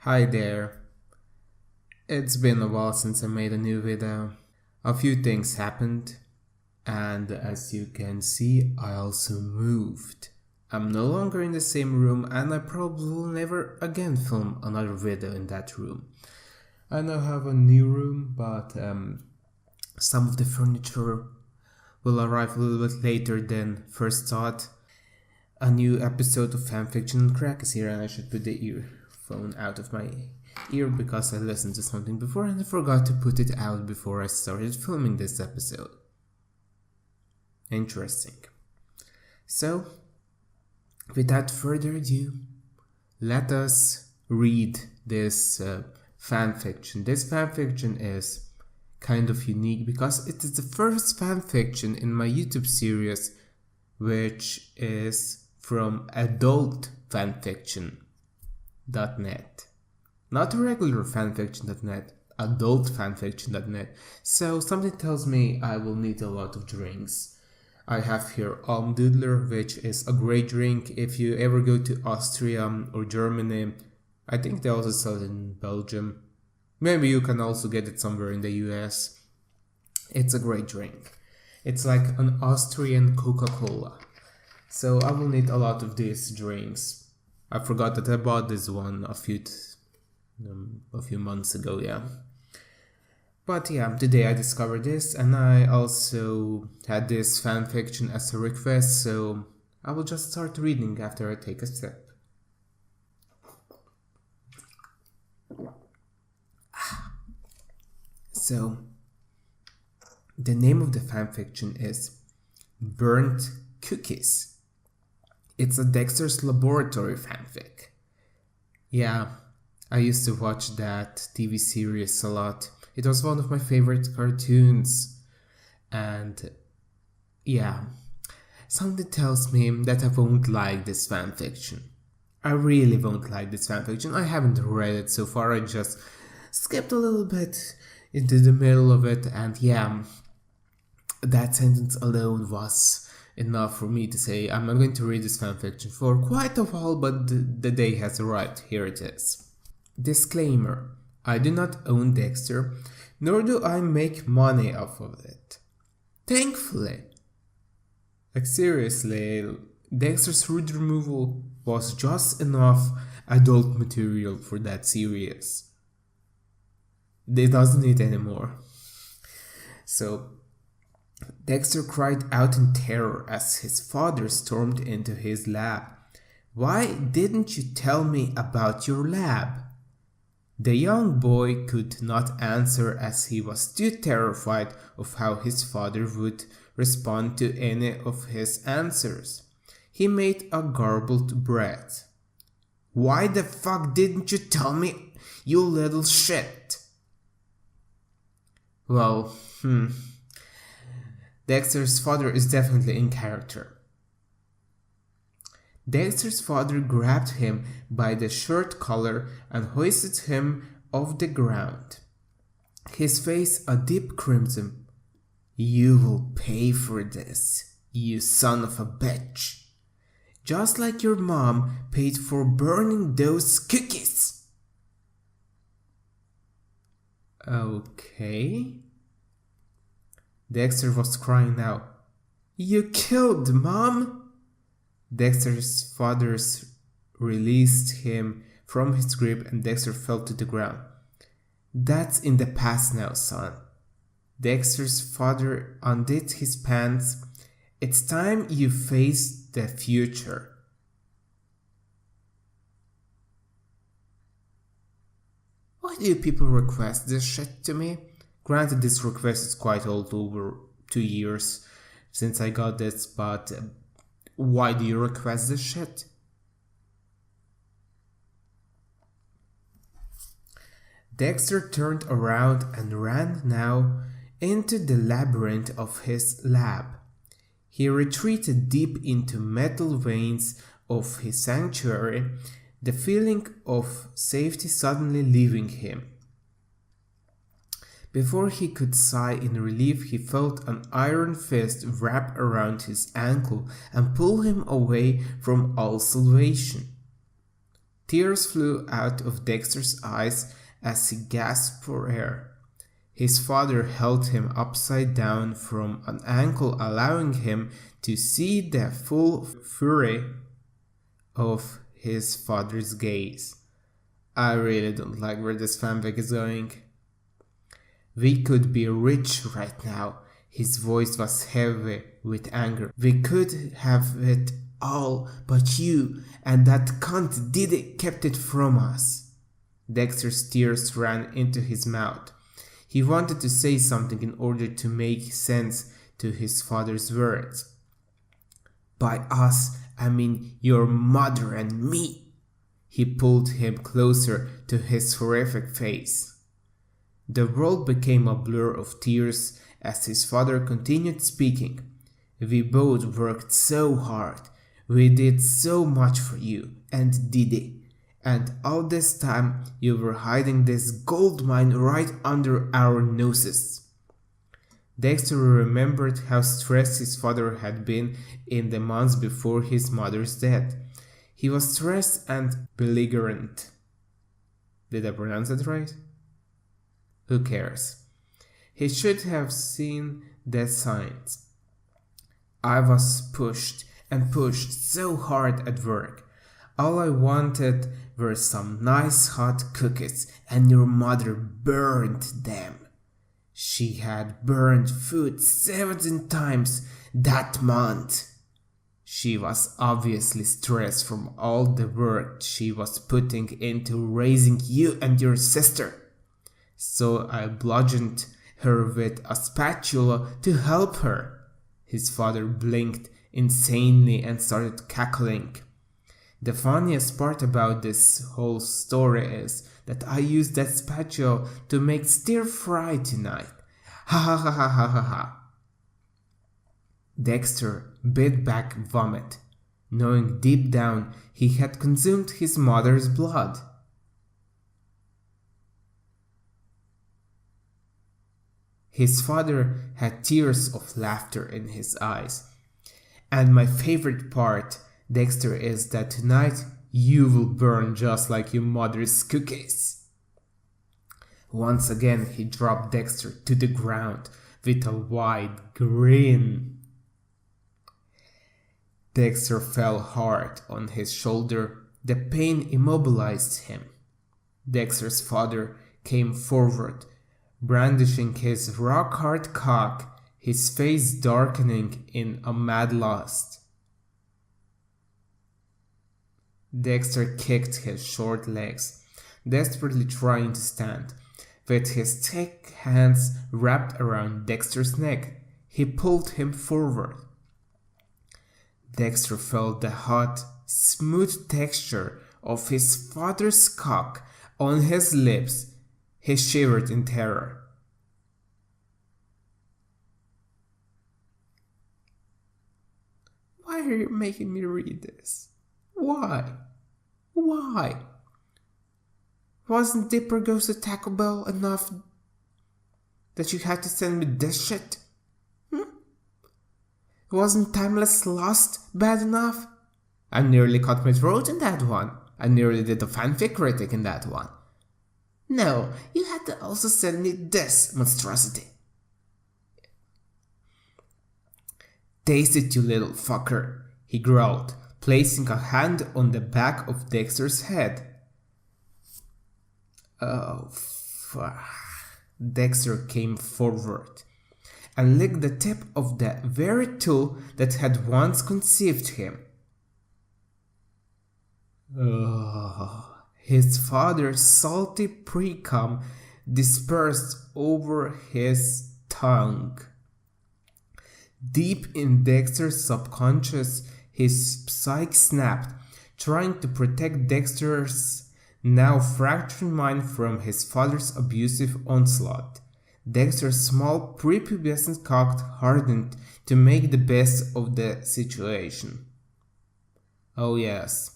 Hi there. It's been a while since I made a new video. A few things happened, and as you can see, I also moved. I'm no longer in the same room, and I probably will never again film another video in that room. I now have a new room, but some of the furniture will arrive a little bit later than first thought. A new episode of Fanfiction Crack is here, and I should put the earphone out of my ear because I listened to something before and I forgot to put it out before I started filming this episode. Interesting. So, without further ado, let us read this fanfiction. This fanfiction is kind of unique because it is the first fanfiction in my YouTube series which is from adultfanfiction.net. Not regular fanfiction.net, adultfanfiction.net. So something tells me I will need a lot of drinks. I have here Almdudler, which is a great drink if you ever go to Austria or Germany. I think they also sell it in Belgium. Maybe you can also get it somewhere in the US. It's a great drink. It's like an Austrian Coca-Cola. So I will need a lot of these drinks. I forgot that I bought this one a few months ago, yeah. But yeah, today I discovered this, and I also had this fanfiction as a request, so I will just start reading after I take a sip. So, the name of the fanfiction is Burnt Cookies. It's a Dexter's Laboratory fanfic. Yeah, I used to watch that TV series a lot. It was one of my favorite cartoons. And yeah, something tells me that I won't like this fanfiction. I really won't like this fanfiction. I haven't read it so far, I just skipped a little bit into the middle of it, and yeah, that sentence alone was enough for me to say I'm not going to read this fanfiction for quite a while, but the day has arrived. Here it is. Disclaimer: I do not own Dexter, nor do I make money off of it. Thankfully. Like seriously, Dexter's root removal was just enough adult material for that series. They doesn't need any more. So, Dexter cried out in terror as his father stormed into his lab. "Why didn't you tell me about your lab?" The young boy could not answer as he was too terrified of how his father would respond to any of his answers. He made a garbled breath. "Why the fuck didn't you tell me, you little shit?" Well, Dexter's father is definitely in character. Dexter's father grabbed him by the shirt collar and hoisted him off the ground. His face a deep crimson. "You will pay for this, you son of a bitch. Just like your mom paid for burning those cookies." Okay. Dexter was crying now. "You killed Mom?" Dexter's father released him from his grip and Dexter fell to the ground. "That's in the past now, son." Dexter's father undid his pants. "It's time you face the future." Why do people request this shit to me? Granted, this request is quite old, over 2 years since I got this, but why do you request this shit? Dexter turned around and ran now into the labyrinth of his lab. He retreated deep into metal veins of his sanctuary, the feeling of safety suddenly leaving him. Before he could sigh in relief, he felt an iron fist wrap around his ankle and pull him away from all salvation. Tears flew out of Dexter's eyes as he gasped for air. His father held him upside down from an angle, allowing him to see the full fury of his father's gaze. I really don't like where this fanfic is going. We could be rich right now. His voice was heavy with anger. We could have it all, but you and that cunt did it, kept it from us. Dexter's tears ran into his mouth. He wanted to say something in order to make sense to his father's words. By us, I mean your mother and me. He pulled him closer to his horrific face. The world became a blur of tears as his father continued speaking. We both worked so hard. We did so much for you and Didi. And all this time you were hiding this gold mine right under our noses. Dexter remembered how stressed his father had been in the months before his mother's death. He was stressed and belligerent. Did I pronounce it right? Who cares? He should have seen the signs. I was pushed and pushed so hard at work. All I wanted were some nice hot cookies, and your mother burned them. She had burned food 17 times that month. She was obviously stressed from all the work she was putting into raising you and your sister. So I bludgeoned her with a spatula to help her. His father blinked insanely and started cackling. The funniest part about this whole story is that I used that spatula to make stir fry tonight. Ha ha ha ha ha ha ha. Dexter bit back vomit, knowing deep down he had consumed his mother's blood. His father had tears of laughter in his eyes. And my favorite part, Dexter, is that tonight you will burn just like your mother's cookies. Once again he dropped Dexter to the ground with a wide grin. Dexter fell hard on his shoulder. The pain immobilized him. Dexter's father came forward, brandishing his rock-hard cock, his face darkening in a mad lust. Dexter kicked his short legs, desperately trying to stand. With his thick hands wrapped around Dexter's neck, he pulled him forward. Dexter felt the hot, smooth texture of his father's cock on his lips. He shivered in terror. Why are you making me read this? Why? Why? Wasn't Dipper Goes to Taco Bell enough that you had to send me this shit? Wasn't Timeless Lost bad enough? I nearly cut my throat in that one. I nearly did a fanfic critic in that one. No, you had to also send me this monstrosity. Taste it, you little fucker, he growled, placing a hand on the back of Dexter's head. Oh, fuck. Dexter came forward and licked the tip of the very tool that had once conceived him. His father's salty pre-cum dispersed over his tongue. Deep in Dexter's subconscious, his psyche snapped, trying to protect Dexter's now fractured mind from his father's abusive onslaught. Dexter's small prepubescent cock hardened to make the best of the situation. Oh yes,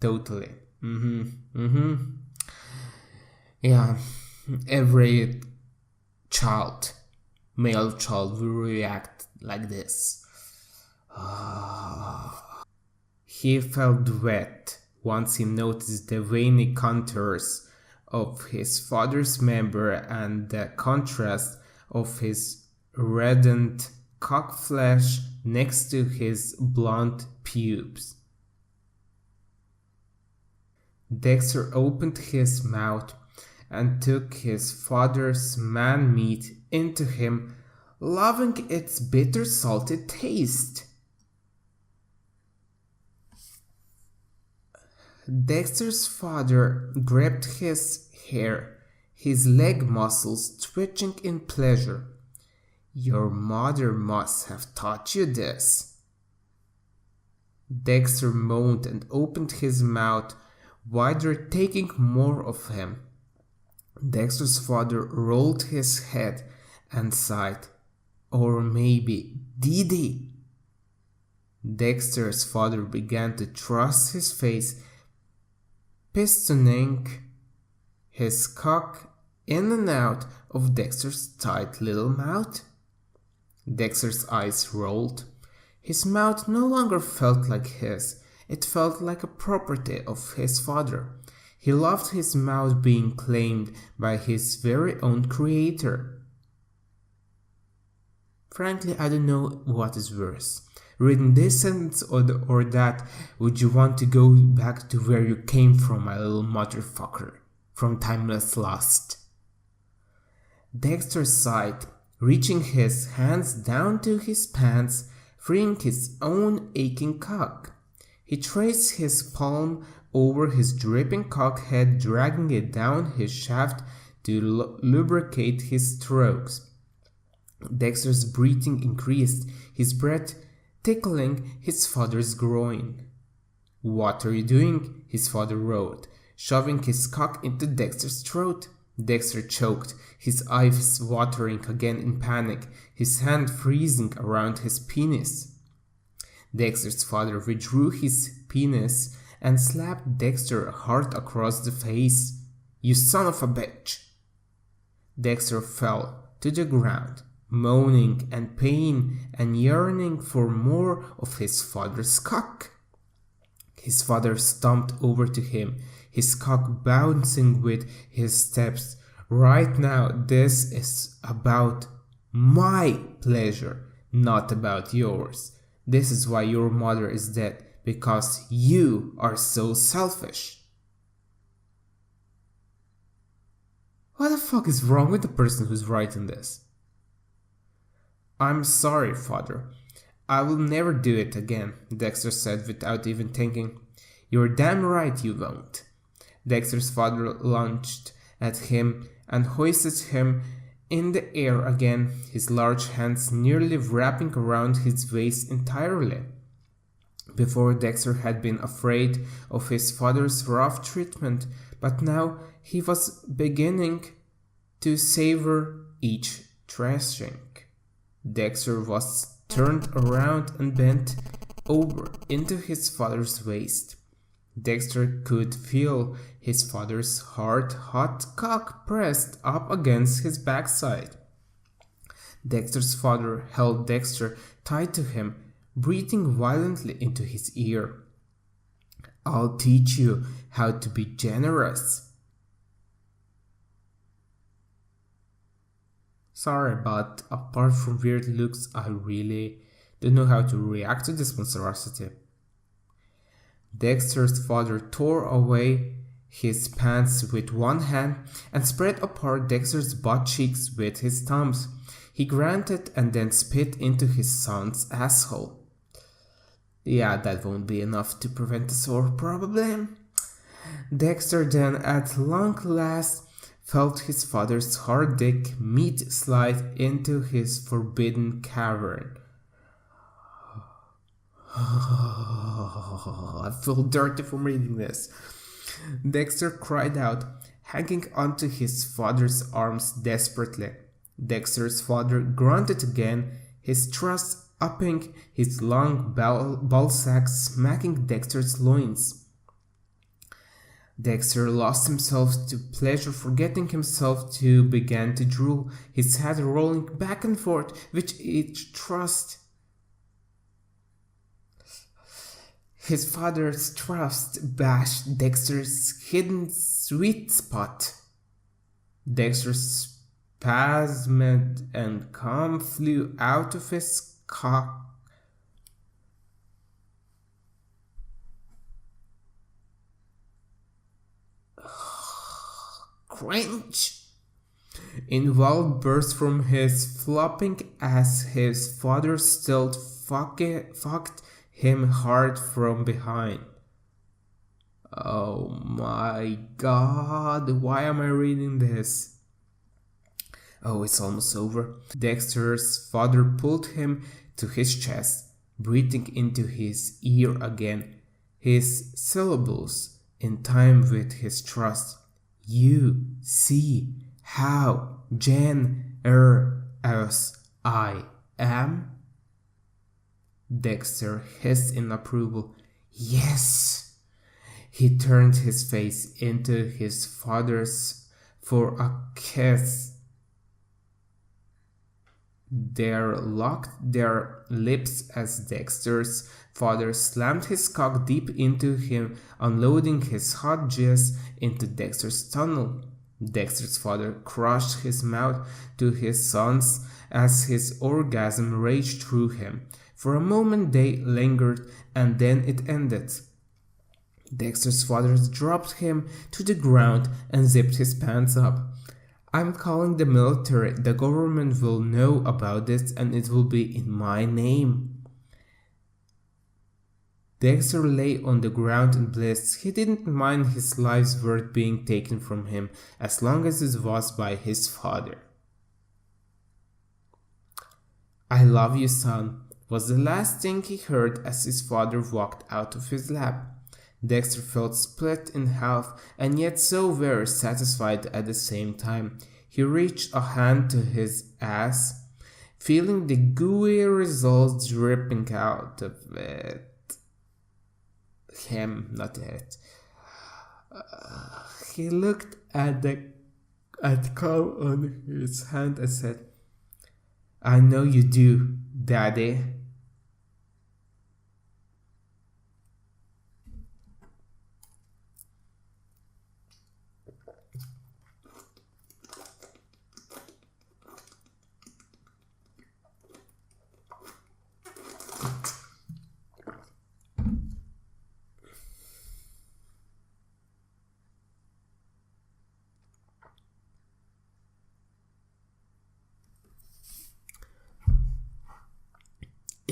totally. Yeah, every child, male child will react like this. He felt wet Once he noticed the veiny contours of his father's member and the contrast of his reddened cock flesh next to his blonde pubes. Dexter opened his mouth and took his father's man meat into him, loving its bitter salty taste. Dexter's father gripped his hair, his leg muscles twitching in pleasure. "Your mother must have taught you this." Dexter moaned and opened his mouth wider, taking more of him. Dexter's father rolled his head and sighed. "Or maybe did he?" Dexter's father began to thrust his face, pistoning his cock in and out of Dexter's tight little mouth. Dexter's eyes rolled. His mouth no longer felt like his. It felt like a property of his father. He loved his mouth being claimed by his very own creator. Frankly, I don't know what is worse. Reading this sentence or that, would you want to go back to where you came from, my little motherfucker, from timeless lust? Dexter sighed, reaching his hands down to his pants, freeing his own aching cock. He traced his palm over his dripping cock head, dragging it down his shaft to lubricate his strokes. Dexter's breathing increased, his breath tickling his father's groin. "What are you doing?" his father roared, shoving his cock into Dexter's throat. Dexter choked, his eyes watering again in panic, his hand freezing around his penis. Dexter's father withdrew his penis and slapped Dexter hard across the face. "You son of a bitch!" Dexter fell to the ground, moaning and pain and yearning for more of his father's cock. His father stomped over to him, his cock bouncing with his steps. "Right now, this is about my pleasure, not about yours. This is why your mother is dead, because you are so selfish." What the fuck is wrong with the person who's writing this? "I'm sorry, father. I will never do it again," Dexter said without even thinking. "You're damn right you won't." Dexter's father lunged at him and hoisted him in the air again, his large hands nearly wrapping around his waist entirely. Before, Dexter had been afraid of his father's rough treatment, but now he was beginning to savor each thrashing. Dexter was turned around and bent over into his father's waist. Dexter could feel his father's hard, hot cock pressed up against his backside. Dexter's father held Dexter tight to him, breathing violently into his ear. "I'll teach you how to be generous." Sorry, but apart from weird looks, I really don't know how to react to this monstrosity. Dexter's father tore away his pants with one hand and spread apart Dexter's butt cheeks with his thumbs. He grunted and then spit into his son's asshole. Yeah, that won't be enough to prevent a sore, probably. Dexter then, at long last, felt his father's hard dick meat slide into his forbidden cavern. I feel dirty from reading this. Dexter cried out, hanging onto his father's arms desperately. Dexter's father grunted again, his thrust upping his long ball sack, smacking Dexter's loins. Dexter lost himself to pleasure, forgetting himself to began to drool, his head rolling back and forth with each thrust. His father's trust bashed Dexter's hidden sweet spot. Dexter spasmed and cum flew out of his cock. Cringe! Involved burst from his flopping as his father still fucked him hard from behind. Oh my god, why am I reading this? Oh, it's almost over. Dexter's father pulled him to his chest, breathing into his ear again, his syllables in time with his trust. You see how generous I am? Dexter hissed in approval. Yes. He turned his face into his father's for a kiss. They locked their lips as Dexter's father slammed his cock deep into him, unloading his hot jizz into Dexter's tunnel. Dexter's father crushed his mouth to his son's as his orgasm raged through him. For a moment they lingered, and then it ended. Dexter's father dropped him to the ground and zipped his pants up. I'm calling the military. The government will know about this and it will be in my name. Dexter lay on the ground in bliss. He didn't mind his life's worth being taken from him as long as it was by his father. I love you, son, was the last thing he heard as his father walked out of his lap. Dexter felt split in half and yet so very satisfied at the same time. He reached a hand to his ass, feeling the gooey results dripping out of it. Him, not it. He looked at cum on his hand and said, I know you do, Daddy.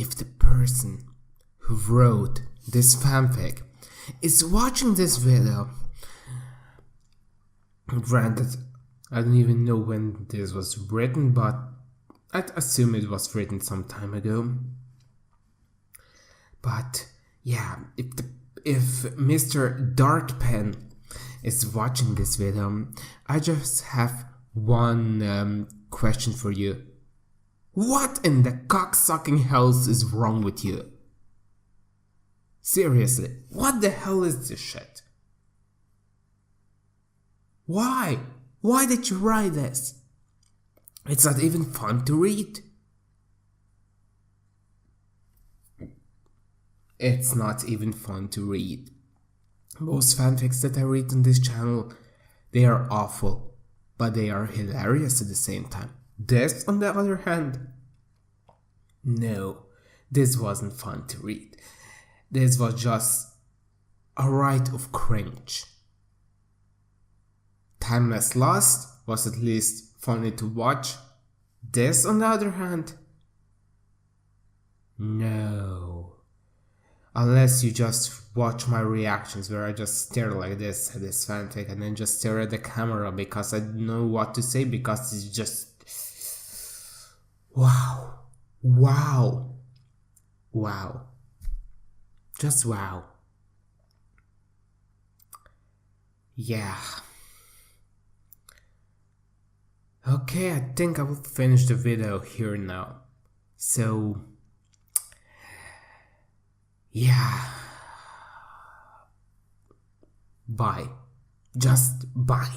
If the person who wrote this fanfic is watching this video, granted, I don't even know when this was written, but I'd assume it was written some time ago. But yeah, if Mr. Dartpen is watching this video, I just have one question for you. What in the cocksucking hells is wrong with you? Seriously, what the hell is this shit? Why? Why did you write this? It's not even fun to read. It's not even fun to read. Most fanfics that I read on this channel, they are awful, but they are hilarious at the same time. This, on the other hand, no, this wasn't fun to read. This was just a rite of cringe. Timeless Lost was at least funny to watch. This, on the other hand, no. Unless you just watch my reactions where I just stare like this at this fanfic and then just stare at the camera because I don't know what to say because it's just wow. Wow. Wow. Just wow. Yeah. Okay, I think I will finish the video here now. So, yeah. Bye. Just bye.